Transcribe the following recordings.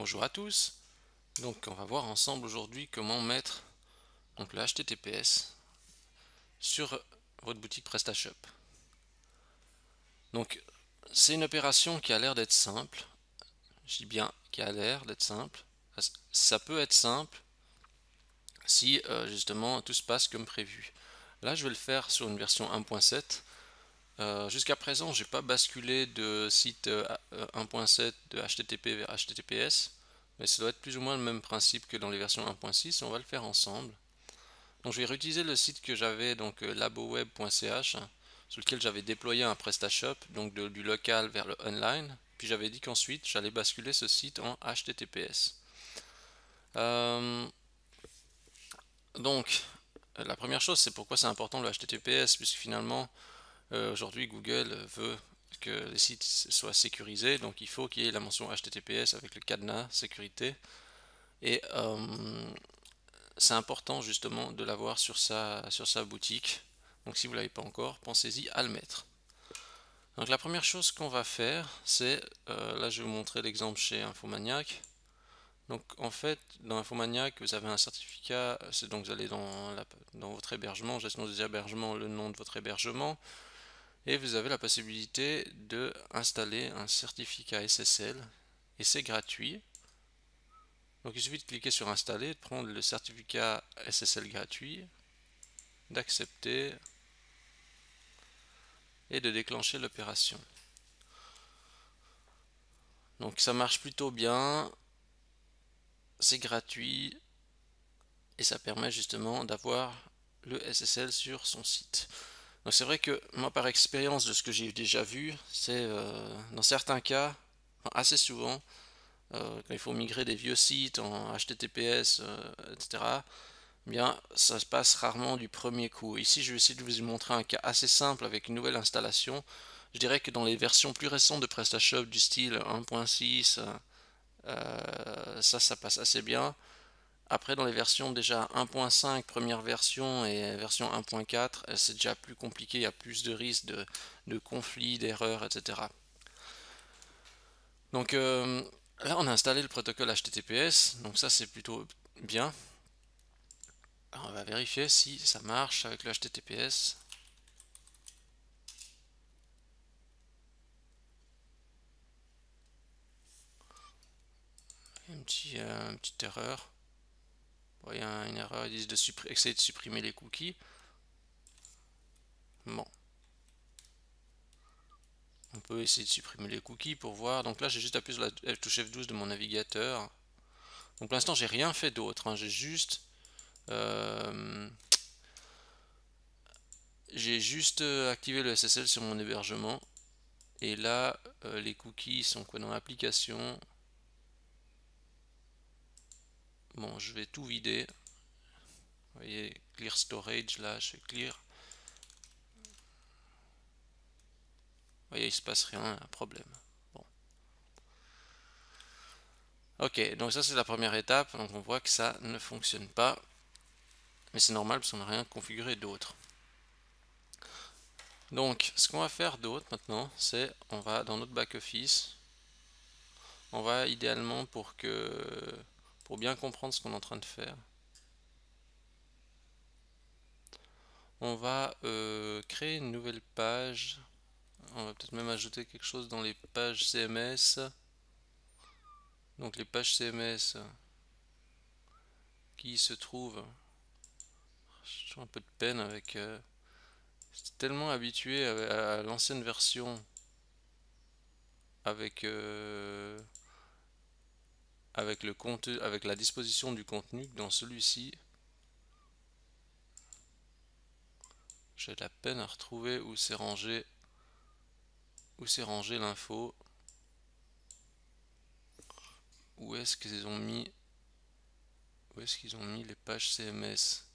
Bonjour à tous. Donc on va voir ensemble aujourd'hui comment mettre donc le HTTPS sur votre boutique PrestaShop. Donc c'est une opération qui a l'air d'être simple. Je dis bien qui a l'air d'être simple. Ça peut être simple si justement tout se passe comme prévu. Là je vais le faire sur une version 1.7. Jusqu'à présent j'ai pas basculé de site 1.7 de HTTP vers HTTPS. Mais ça doit être plus ou moins le même principe que dans les versions 1.6. On va le faire ensemble. Donc je vais réutiliser le site que j'avais, donc laboweb.ch, sur lequel j'avais déployé un PrestaShop, donc du local vers le online. Puis j'avais dit qu'ensuite j'allais basculer ce site en HTTPS. Donc la première chose, c'est pourquoi c'est important le HTTPS, puisque finalement aujourd'hui Google veut que les sites soient sécurisés, donc il faut qu'il y ait la mention HTTPS avec le cadenas sécurité. Et c'est important justement de l'avoir sur sa boutique. Donc si vous ne l'avez pas encore, pensez-y à le mettre. Donc la première chose qu'on va faire, c'est, là je vais vous montrer l'exemple chez Infomaniac. Donc en fait, dans Infomaniac, vous avez un certificat, c'est donc vous allez dans votre hébergement, gestion des hébergements, le nom de votre hébergement, et vous avez la possibilité de installer un certificat SSL, et c'est gratuit. Donc il suffit de cliquer sur installer, de prendre le certificat SSL gratuit, d'accepter et de déclencher l'opération. Donc ça marche plutôt bien, c'est gratuit et ça permet justement d'avoir le SSL sur son site. Donc c'est vrai que moi par expérience de ce que j'ai déjà vu, c'est dans certains cas, enfin, assez souvent, quand il faut migrer des vieux sites en HTTPS, etc., bien ça se passe rarement du premier coup. Ici je vais essayer de vous montrer un cas assez simple avec une nouvelle installation. Je dirais que dans les versions plus récentes de PrestaShop du style 1.6, ça passe assez bien. Après dans les versions déjà 1.5 première version et version 1.4, c'est déjà plus compliqué, il y a plus de risques de conflits, d'erreurs, etc. Donc là on a installé le protocole HTTPS, donc ça c'est plutôt bien. Alors, on va vérifier si ça marche avec le HTTPS. Une petite erreur. Bon, il y a une erreur, ils disent essayer de supprimer les cookies. Bon, on peut essayer de supprimer les cookies pour voir. Donc là j'ai juste appuyé sur la touche F12 de mon navigateur. Donc pour l'instant j'ai rien fait d'autre, hein. Euh, j'ai juste activé le SSL sur mon hébergement. Et là les cookies sont quoi dans l'application. Bon, je vais tout vider. Vous voyez, clear storage, là je fais clear. Vous voyez, il se passe rien, un problème. Bon. Ok, donc ça c'est la première étape. Donc on voit que ça ne fonctionne pas. Mais c'est normal parce qu'on n'a rien configuré d'autre. Donc ce qu'on va faire d'autre maintenant, c'est on va dans notre back-office. On va idéalement pour bien comprendre ce qu'on est en train de faire. On va créer une nouvelle page. On va peut-être même ajouter quelque chose dans les pages CMS. Donc les pages CMS qui se trouvent. J'ai un peu de peine avec. J'étais tellement habitué à l'ancienne version avec avec le contenu, avec la disposition du contenu que dans celui-ci, j'ai de la peine à retrouver où c'est rangé l'info. Où est-ce qu'ils ont mis les pages CMS?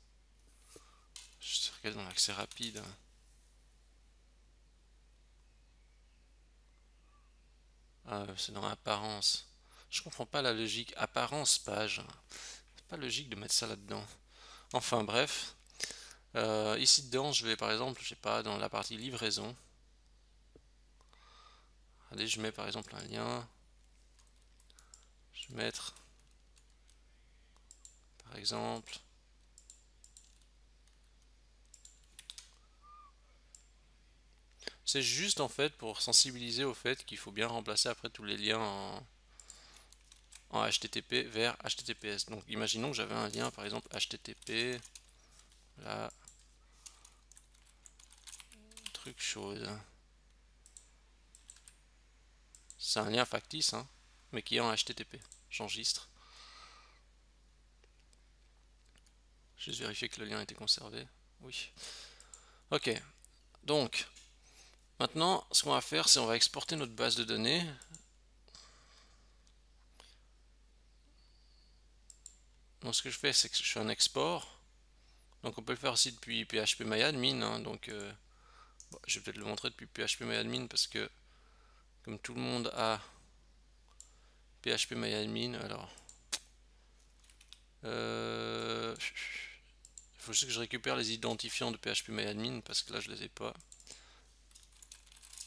Je regarde dans l'accès rapide, hein. Ah, c'est dans apparence. Je comprends pas la logique. Apparence page. C'est pas logique de mettre ça là-dedans. Enfin bref. Ici dedans, je vais par exemple, je sais pas, dans la partie livraison. Allez, je mets par exemple un lien. Je mettre par exemple c'est juste en fait pour sensibiliser au fait qu'il faut bien remplacer après tous les liens en HTTP vers HTTPS. Donc imaginons que j'avais un lien par exemple HTTP, là, truc chose. C'est un lien factice, hein, mais qui est en HTTP. J'enregistre. Juste vérifier que le lien a été conservé. Oui. Ok. Donc, maintenant, ce qu'on va faire, c'est on va exporter notre base de données. Donc, ce que je fais, c'est que je fais un export. Donc, on peut le faire aussi depuis PHPMyAdmin. Hein, donc, bon, je vais peut-être le montrer depuis PHPMyAdmin parce que, comme tout le monde a PHPMyAdmin, alors, il faut juste que je récupère les identifiants de PHPMyAdmin parce que là, je les ai pas.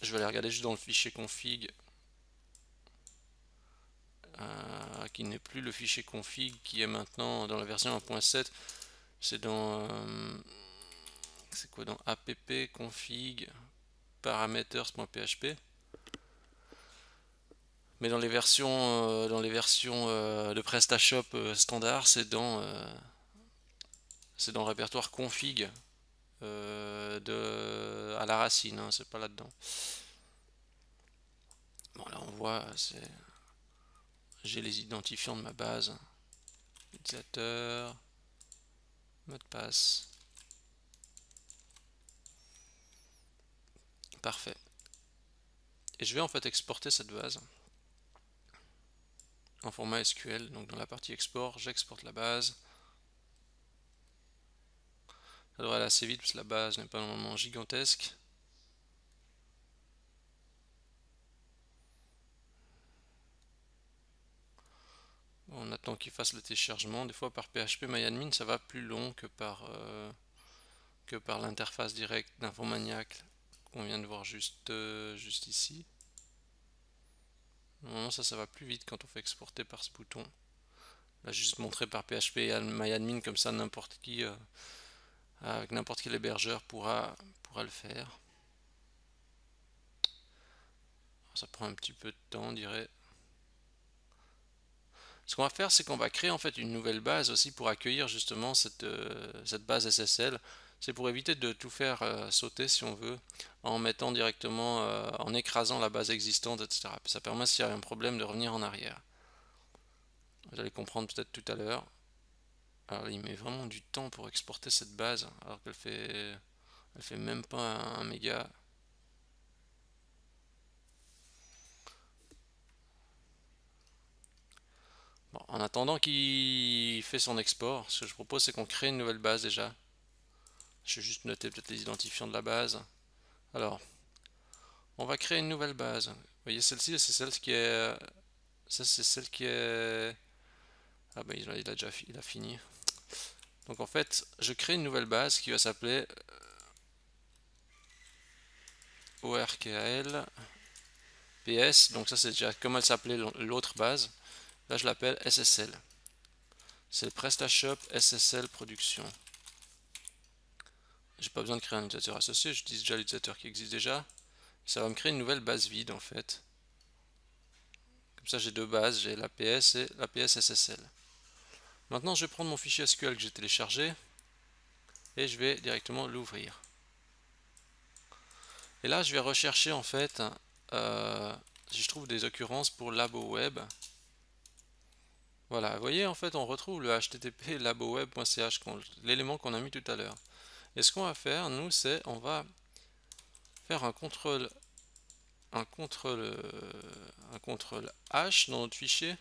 Je vais aller regarder juste dans le fichier config. Qui n'est plus le fichier config qui est maintenant dans la version 1.7. C'est dans c'est quoi, dans app config parameters.php. Mais dans les versions de PrestaShop standard, c'est dans le répertoire config à la racine, hein, c'est pas là-dedans. Bon, là on voit, j'ai les identifiants de ma base, utilisateur, mot de passe. Parfait. Et je vais en fait exporter cette base en format SQL. Donc dans la partie export, j'exporte la base. Ça devrait aller assez vite parce que la base n'est pas normalement gigantesque. On attend qu'il fasse le téléchargement. Des fois par PHPMyAdmin ça va plus long que par l'interface directe d'Infomaniac qu'on vient de voir juste ici. Normalement ça va plus vite quand on fait exporter par ce bouton. Là juste montré par PHPMyAdmin, comme ça n'importe qui avec n'importe quel hébergeur pourra le faire. Ça prend un petit peu de temps, on dirait. Ce qu'on va faire, c'est qu'on va créer en fait une nouvelle base aussi pour accueillir justement cette base SSL. C'est pour éviter de tout faire sauter si on veut, en mettant directement, en écrasant la base existante, etc. Ça permet, s'il y a un problème, de revenir en arrière. Vous allez comprendre peut-être tout à l'heure. Alors il met vraiment du temps pour exporter cette base, alors elle fait même pas un méga. Bon, en attendant qu'il fait son export, ce que je propose, c'est qu'on crée une nouvelle base déjà. Je vais juste noter peut-être les identifiants de la base. Alors, on va créer une nouvelle base. Vous voyez, celle-ci, c'est celle qui est. Ça, c'est celle qui est. Ah ben, il a fini. Donc en fait, je crée une nouvelle base qui va s'appeler ORKL PS. Donc ça, c'est déjà comme elle s'appelait l'autre base. Là, je l'appelle SSL. C'est le PrestaShop SSL Production. J'ai pas besoin de créer un utilisateur associé, j'utilise déjà l'utilisateur qui existe déjà. Ça va me créer une nouvelle base vide en fait. Comme ça, j'ai deux bases, j'ai l'APS et l'APS SSL. Maintenant, je vais prendre mon fichier SQL que j'ai téléchargé et je vais directement l'ouvrir. Et là, je vais rechercher en fait si je trouve des occurrences pour LaboWeb. Voilà, vous voyez, en fait, on retrouve le http laboweb.ch, l'élément qu'on a mis tout à l'heure. Et ce qu'on va faire, nous, c'est on va faire un contrôle H dans notre fichier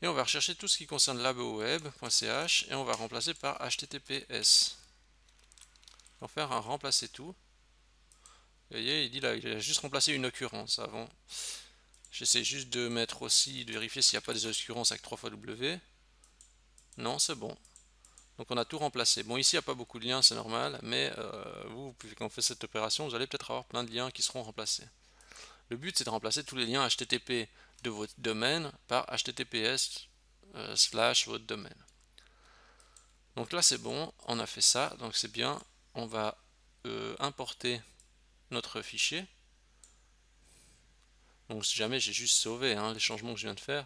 et on va rechercher tout ce qui concerne laboweb.ch et on va remplacer par https. On va faire un remplacer tout. Vous voyez, il dit là, il a juste remplacé une occurrence avant. J'essaie juste de mettre aussi, de vérifier s'il n'y a pas des occurrences avec 3 fois W. Non, c'est bon. Donc on a tout remplacé. Bon, ici il n'y a pas beaucoup de liens, c'est normal, mais quand on fait cette opération, vous allez peut-être avoir plein de liens qui seront remplacés. Le but, c'est de remplacer tous les liens HTTP de votre domaine par https / votre domaine. Donc là c'est bon, on a fait ça, donc c'est bien. On va importer notre fichier. Donc si jamais j'ai juste sauvé les changements que je viens de faire,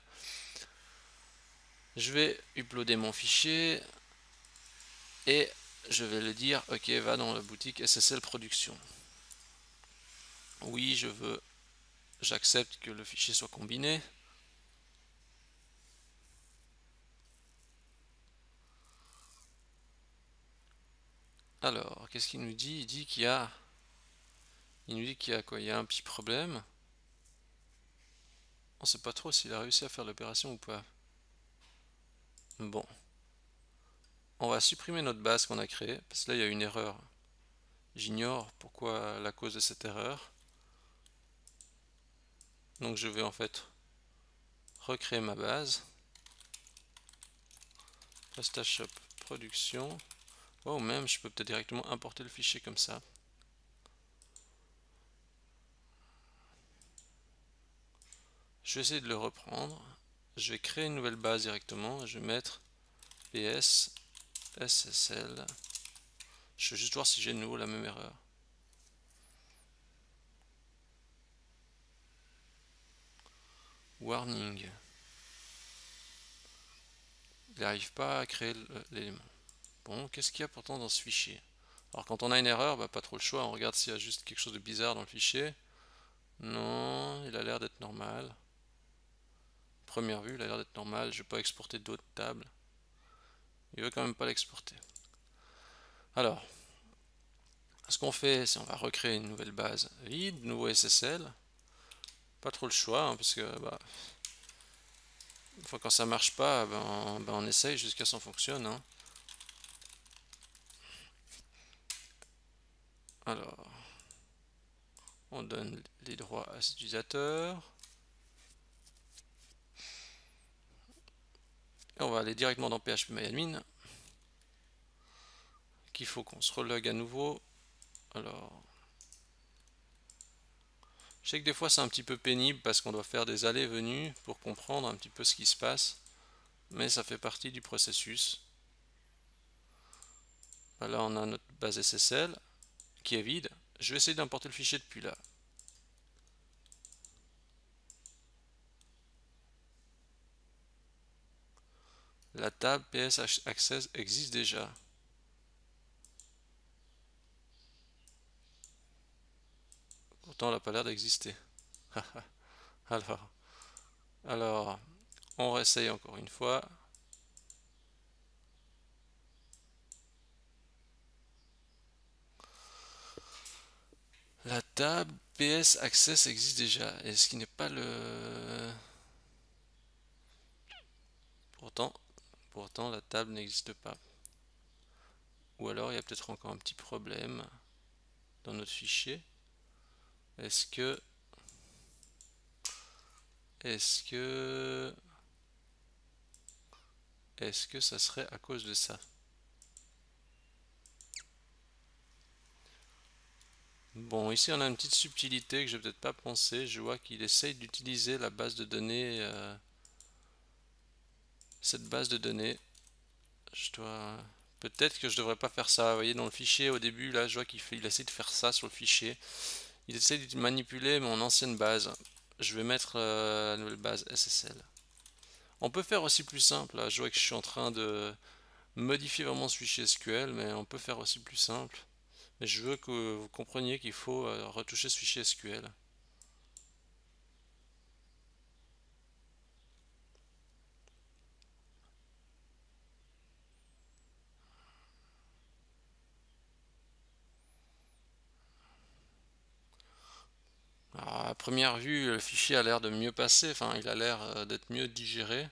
je vais uploader mon fichier et je vais le dire ok, va dans la boutique SSL production. Oui, j'accepte que le fichier soit combiné. Alors, qu'est-ce qu'il nous dit? Il dit qu'il y a quoi? Il y a un petit problème. On sait pas trop s'il a réussi à faire l'opération ou pas. Bon, on va supprimer notre base qu'on a créée parce que là il y a une erreur. J'ignore pourquoi la cause de cette erreur. Donc je vais en fait recréer ma base. PrestaShop production. Oh, même je peux peut-être directement importer le fichier comme ça. Je vais essayer de le reprendre. Je vais créer une nouvelle base directement. Je vais mettre PS SSL. Je vais juste voir si j'ai de nouveau la même erreur. Warning. Il n'arrive pas à créer l'élément. Bon, qu'est-ce qu'il y a pourtant dans ce fichier? Alors quand on a une erreur, pas trop le choix, on regarde s'il y a juste quelque chose de bizarre dans le fichier. Non, il a l'air d'être normal. Première vue, il a l'air d'être normal. Je vais pas exporter d'autres tables. Il veut quand même pas l'exporter. Alors, ce qu'on fait, c'est on va recréer une nouvelle base vide, nouveau SSL. Pas trop le choix, parce que une fois quand ça marche pas, on essaye jusqu'à ce que ça fonctionne. Alors, on donne les droits à cet utilisateur. Et on va aller directement dans phpMyAdmin. Qu'il faut qu'on se relog à nouveau. Alors, je sais que des fois c'est un petit peu pénible parce qu'on doit faire des allées et venues pour comprendre un petit peu ce qui se passe. Mais ça fait partie du processus. Là on a notre base SSL qui est vide. Je vais essayer d'importer le fichier depuis là. La table PS Access existe déjà. Pourtant elle n'a pas l'air d'exister. alors, on réessaye encore une fois. La table PS Access existe déjà. Et ce qui n'est pas le... Pourtant, la table n'existe pas. Ou alors, il y a peut-être encore un petit problème dans notre fichier. Est-ce que ça serait à cause de ça? Bon, ici on a une petite subtilité que je n'ai peut-être pas pensé. Je vois qu'il essaye d'utiliser la base de données, cette base de données. Peut-être que je devrais pas faire ça. Vous voyez, dans le fichier au début, là, je vois qu'il essaie de faire ça sur le fichier. Il essaie de manipuler mon ancienne base. Je vais mettre la nouvelle base SSL. On peut faire aussi plus simple. Là, je vois que je suis en train de modifier vraiment ce fichier SQL, mais on peut faire aussi plus simple. Mais je veux que vous compreniez qu'il faut retoucher ce fichier SQL. Alors, à première vue, le fichier a l'air de mieux passer, enfin il a l'air d'être mieux digéré.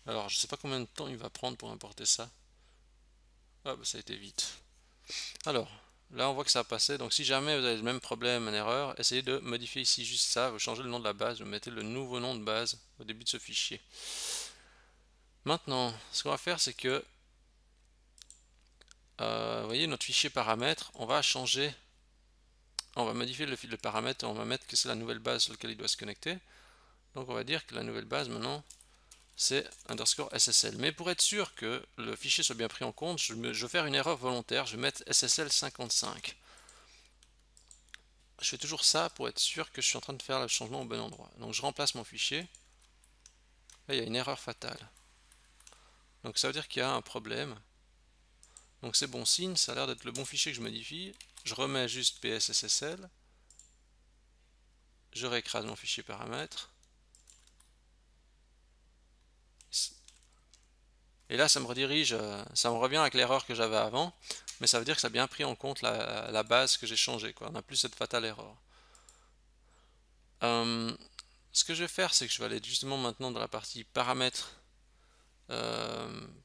Alors je sais pas combien de temps il va prendre pour importer ça. Ah ça a été vite. Alors, là on voit que ça a passé, donc si jamais vous avez le même problème, une erreur, essayez de modifier ici juste ça, vous changez le nom de la base, vous mettez le nouveau nom de base au début de ce fichier. Maintenant, ce qu'on va faire c'est que, vous voyez notre fichier paramètres, on va changer on va modifier le paramètre, on va mettre que c'est la nouvelle base sur laquelle il doit se connecter. Donc on va dire que la nouvelle base maintenant c'est underscore SSL. Mais pour être sûr que le fichier soit bien pris en compte, je vais faire une erreur volontaire, je vais mettre SSL 55. Je fais toujours ça pour être sûr que je suis en train de faire le changement au bon endroit. Donc je remplace mon fichier. Là il y a une erreur fatale. Donc ça veut dire qu'il y a un problème. Donc c'est bon signe, ça a l'air d'être le bon fichier que je modifie. Je remets juste PSSSL. Je réécrase mon fichier paramètres. Et là, ça me redirige, ça me revient avec l'erreur que j'avais avant, mais ça veut dire que ça a bien pris en compte la base que j'ai changée, quoi. On n'a plus cette fatale erreur. Ce que je vais faire, c'est que je vais aller justement maintenant dans la partie paramètres,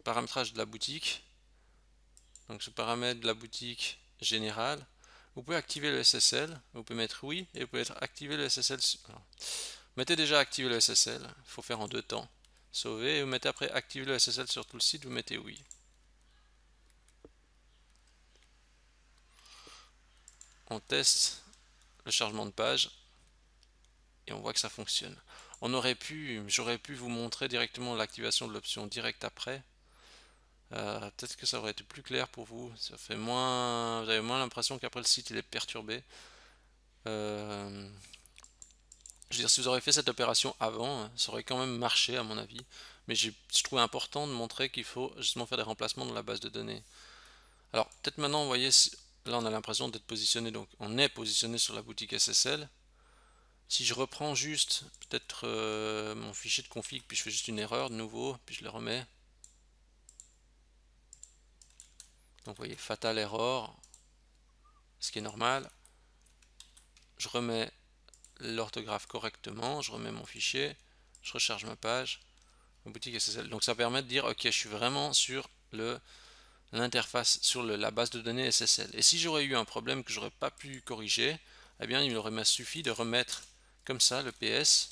paramétrage de la boutique. Donc ce paramètre de la boutique générale. Vous pouvez activer le SSL, vous pouvez mettre oui, et vous pouvez activer le SSL. Alors, mettez déjà activer le SSL, il faut faire en deux temps. Sauver, et vous mettez après activer le SSL sur tout le site, vous mettez oui. On teste le chargement de page et on voit que ça fonctionne. J'aurais pu vous montrer directement l'activation de l'option direct après. Peut-être que ça aurait été plus clair pour vous. Ça fait moins, vous avez moins l'impression qu'après le site il est perturbé. Je veux dire, si vous aurez fait cette opération avant, ça aurait quand même marché à mon avis. Mais je trouvais important de montrer qu'il faut justement faire des remplacements dans la base de données. Alors peut-être maintenant, vous voyez, là on a l'impression d'être positionné, donc on est positionné sur la boutique SSL. Si je reprends juste peut-être mon fichier de config, puis je fais juste une erreur de nouveau, puis je le remets. Donc vous voyez, fatal error, ce qui est normal. Je remets l'orthographe correctement, je remets mon fichier, je recharge ma page, ma boutique SSL. Donc ça permet de dire, ok, je suis vraiment sur l'interface, sur la base de données SSL. Et si j'aurais eu un problème que j'aurais pas pu corriger, eh bien il aurait suffi de remettre comme ça le PS.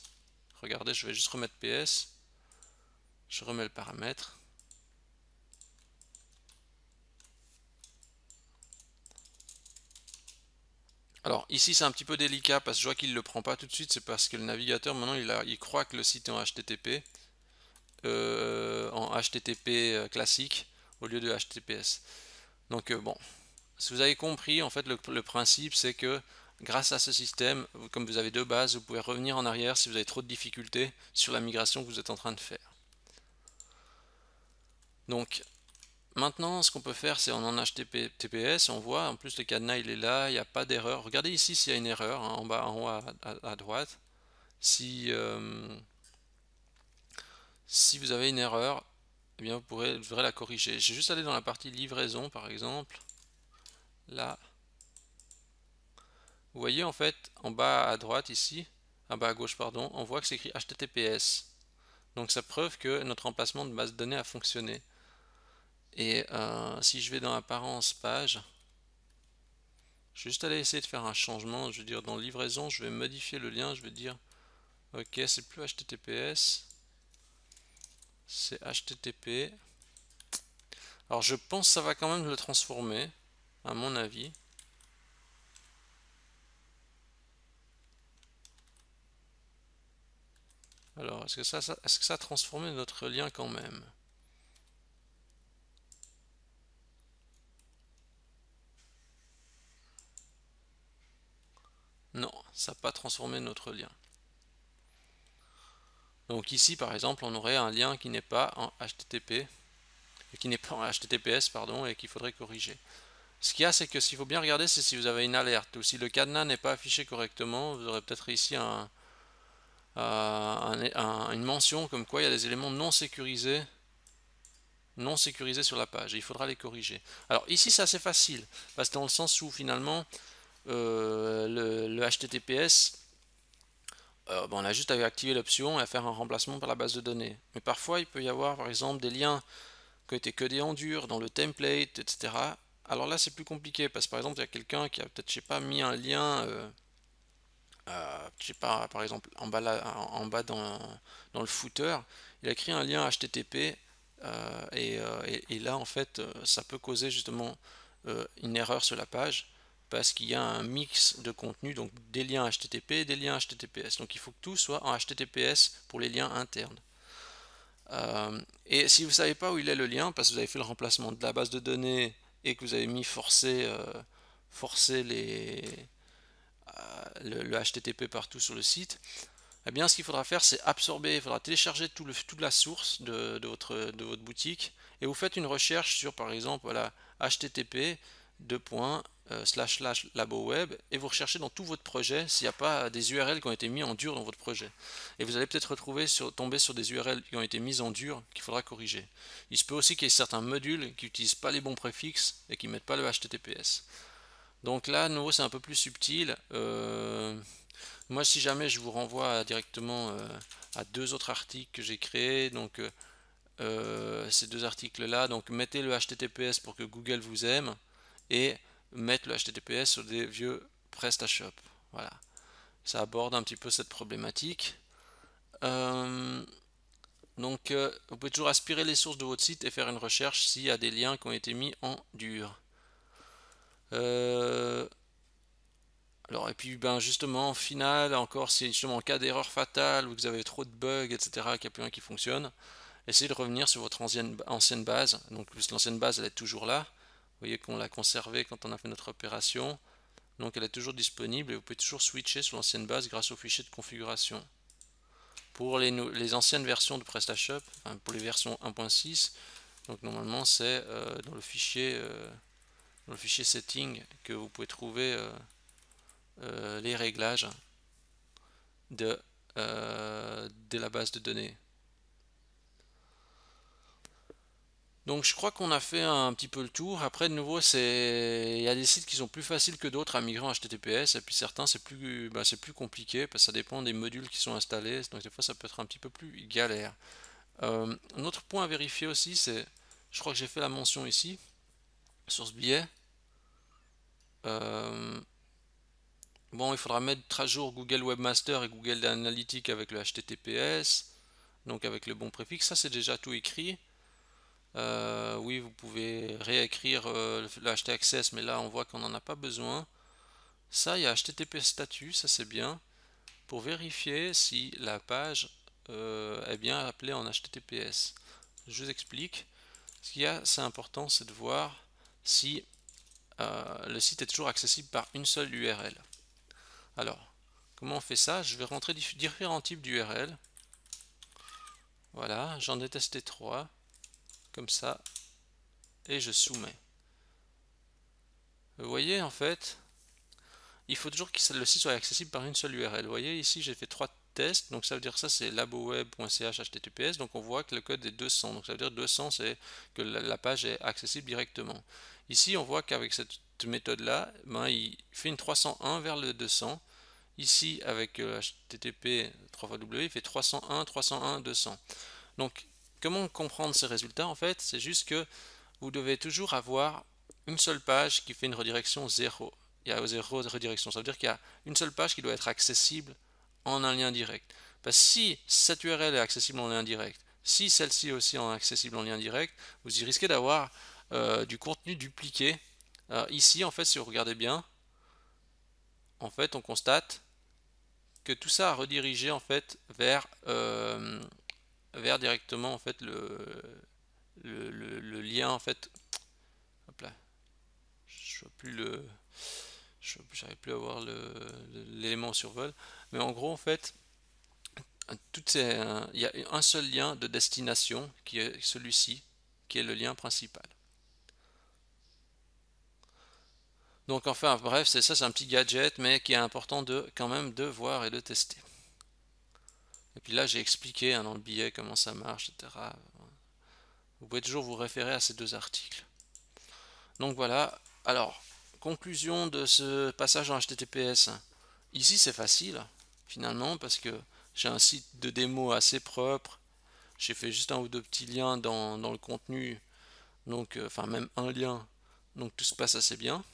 Regardez, je vais juste remettre PS. Je remets le paramètre. Alors ici c'est un petit peu délicat parce que je vois qu'il ne le prend pas tout de suite, c'est parce que le navigateur maintenant il croit que le site est en HTTP, classique au lieu de HTTPS. Donc bon, si vous avez compris, en fait le principe c'est que grâce à ce système, comme vous avez deux bases, vous pouvez revenir en arrière si vous avez trop de difficultés sur la migration que vous êtes en train de faire. Donc maintenant, ce qu'on peut faire, c'est en HTTPS, on voit, en plus le cadenas il est là, il n'y a pas d'erreur. Regardez ici s'il y a une erreur, hein, en haut à droite. Si vous avez une erreur, eh bien vous devrez la corriger. J'ai juste allé dans la partie livraison par exemple. Là, vous voyez en fait en bas à droite ici, en bas à gauche pardon, on voit que c'est écrit HTTPS. Donc ça prouve que notre emplacement de base de données a fonctionné. Et si je vais dans apparence page, je vais juste aller essayer de faire un changement. Je veux dire dans livraison, je vais modifier le lien, je vais dire ok, c'est plus HTTPS, c'est HTTP. Alors je pense que ça va quand même le transformer, à mon avis. Alors est-ce que ça a transformé notre lien quand même? Non, ça n'a pas transformé notre lien. Donc ici par exemple on aurait un lien qui n'est pas en HTTP, qui n'est pas en HTTPS pardon, et qu'il faudrait corriger. Ce qu'il y a, c'est que s'il faut bien regarder, c'est si vous avez une alerte ou si le cadenas n'est pas affiché correctement, vous aurez peut-être ici une mention comme quoi il y a des éléments non sécurisés sur la page et il faudra les corriger. Alors ici c'est assez facile parce que dans le sens où finalement le HTTPS, on a juste à activer l'option et à faire un remplacement par la base de données. Mais parfois il peut y avoir par exemple des liens qui ont été codés en dur dans le template, etc. Alors là c'est plus compliqué parce que par exemple il y a quelqu'un qui a peut-être je sais pas mis un lien je sais pas, par exemple en bas dans le footer, il a écrit un lien HTTP et là en fait ça peut causer justement une erreur sur la page. parce qu'il y a un mix de contenu, donc des liens HTTP et des liens HTTPS. Donc il faut que tout soit en HTTPS pour les liens internes. Et si vous ne savez pas où il est le lien, parce que vous avez fait le remplacement de la base de données et que vous avez mis forcer le HTTP partout sur le site, eh bien ce qu'il faudra faire, c'est absorber, il faudra télécharger toute la source de votre boutique, et vous faites une recherche sur, par exemple, voilà, HTTP //laboweb, et vous recherchez dans tout votre projet s'il n'y a pas des URL qui ont été mis en dur dans votre projet. Et vous allez peut-être tomber sur des URL qui ont été mises en dur qu'il faudra corriger. Il se peut aussi qu'il y ait certains modules qui n'utilisent pas les bons préfixes et qui ne mettent pas le HTTPS. Donc là, de nouveau, c'est un peu plus subtil. Moi, si jamais, je vous renvoie directement à deux autres articles que j'ai créés. Donc, ces deux articles-là. Donc, mettez le HTTPS pour que Google vous aime et mettre le HTTPS sur des vieux PrestaShop. Voilà. Ça aborde un petit peu cette problématique. Donc, vous pouvez toujours aspirer les sources de votre site et faire une recherche s'il y a des liens qui ont été mis en dur. Alors, et puis ben justement, en final, encore si justement en cas d'erreur fatale ou que vous avez trop de bugs, etc., qu'il n'y a plus rien qui fonctionne, essayez de revenir sur votre ancienne base. Donc l'ancienne base, elle est toujours là. Vous voyez qu'on l'a conservée quand on a fait notre opération. Donc elle est toujours disponible et vous pouvez toujours switcher sur l'ancienne base grâce au fichier de configuration. Pour les anciennes versions de PrestaShop, enfin, pour les versions 1.6, donc normalement c'est dans le fichier setting que vous pouvez trouver les réglages de la base de données. Donc je crois qu'on a fait un petit peu le tour. Après de nouveau, il y a des sites qui sont plus faciles que d'autres à migrer en HTTPS, et puis certains c'est plus compliqué parce que ça dépend des modules qui sont installés. Donc des fois ça peut être un petit peu plus galère. Un autre point à vérifier aussi, c'est, je crois que j'ai fait la mention ici sur ce billet. Bon, il faudra mettre à jour Google Webmaster et Google Analytics avec le HTTPS, donc avec le bon préfixe. Ça, c'est déjà tout écrit. Oui, vous pouvez réécrire le htaccess, mais là, on voit qu'on n'en a pas besoin. Ça, il y a HTTP statut, ça c'est bien, pour vérifier si la page est bien appelée en HTTPS. Je vous explique. Ce qu'il y a, c'est important, c'est de voir si le site est toujours accessible par une seule URL. Alors, comment on fait ça? Je vais rentrer différents types d'URL. Voilà, j'en ai testé 3, comme ça, et je soumets. Vous voyez, en fait, il faut toujours que le site soit accessible par une seule URL. Vous voyez, ici, j'ai fait 3 tests, donc ça veut dire ça, c'est laboweb.ch HTTPS, donc on voit que le code est 200, donc ça veut dire 200, c'est que la page est accessible directement. Ici, on voit qu'avec cette méthode-là, ben, il fait une 301 vers le 200. Ici, avec HTTP 3x il fait 301, 301, 200. Donc, comment comprendre ces résultats? En fait, c'est juste que vous devez toujours avoir une seule page qui fait une redirection 0. Il y a 0 redirection. Ça veut dire qu'il y a une seule page qui doit être accessible en un lien direct. Parce que si cette URL est accessible en lien direct, si celle-ci aussi est accessible en lien direct, vous y risquez d'avoir du contenu dupliqué. Ici, en fait, si vous regardez bien, en fait, on constate que tout ça a redirigé en fait vers directement en fait le lien en fait. Hop là, je vois plus j'arrive plus à voir l'élément survol, mais en gros en fait il y a un seul lien de destination qui est celui-ci, qui est le lien principal. Donc enfin bref, c'est un petit gadget, mais qui est important quand même de voir et de tester. Et puis là, j'ai expliqué dans le billet comment ça marche, etc. Vous pouvez toujours vous référer à ces deux articles. Donc voilà. Alors, conclusion de ce passage en HTTPS. Ici, c'est facile, finalement, parce que j'ai un site de démo assez propre. J'ai fait juste un ou deux petits liens dans le contenu. Donc, enfin, même un lien. Donc, tout se passe assez bien.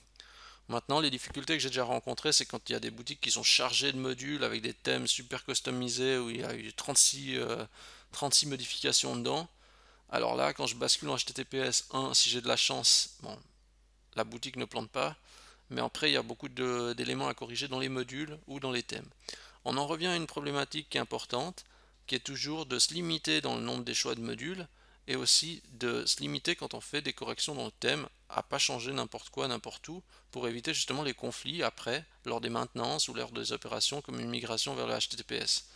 Maintenant, les difficultés que j'ai déjà rencontrées, c'est quand il y a des boutiques qui sont chargées de modules avec des thèmes super customisés où il y a eu 36 modifications dedans. Alors là, quand je bascule en HTTPS 1, si j'ai de la chance, bon, la boutique ne plante pas. mais après il y a beaucoup d'éléments à corriger dans les modules ou dans les thèmes. On en revient à une problématique qui est importante, qui est toujours de se limiter dans le nombre des choix de modules et aussi de se limiter quand on fait des corrections dans le thème à pas changer n'importe quoi, n'importe où, pour éviter justement les conflits après, lors des maintenances ou lors des opérations comme une migration vers le HTTPS.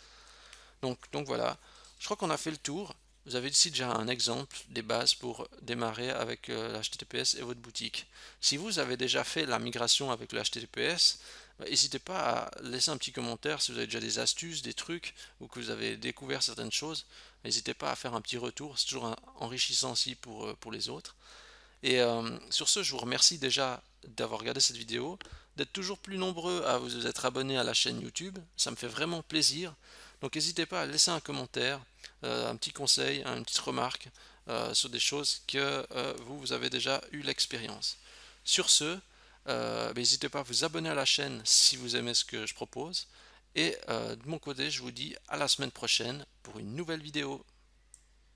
Donc voilà, je crois qu'on a fait le tour. Vous avez ici déjà un exemple des bases pour démarrer avec l'HTTPS et votre boutique. Si vous avez déjà fait la migration avec le HTTPS, n'hésitez pas à laisser un petit commentaire si vous avez déjà des astuces, des trucs, ou que vous avez découvert certaines choses. N'hésitez pas à faire un petit retour, c'est toujours enrichissant aussi pour les autres. Et sur ce, je vous remercie déjà d'avoir regardé cette vidéo, d'être toujours plus nombreux à vous être abonnés à la chaîne YouTube, ça me fait vraiment plaisir. Donc n'hésitez pas à laisser un commentaire, un petit conseil, une petite remarque sur des choses que vous avez déjà eu l'expérience. Sur ce, n'hésitez pas à vous abonner à la chaîne si vous aimez ce que je propose. Et de mon côté, je vous dis à la semaine prochaine pour une nouvelle vidéo.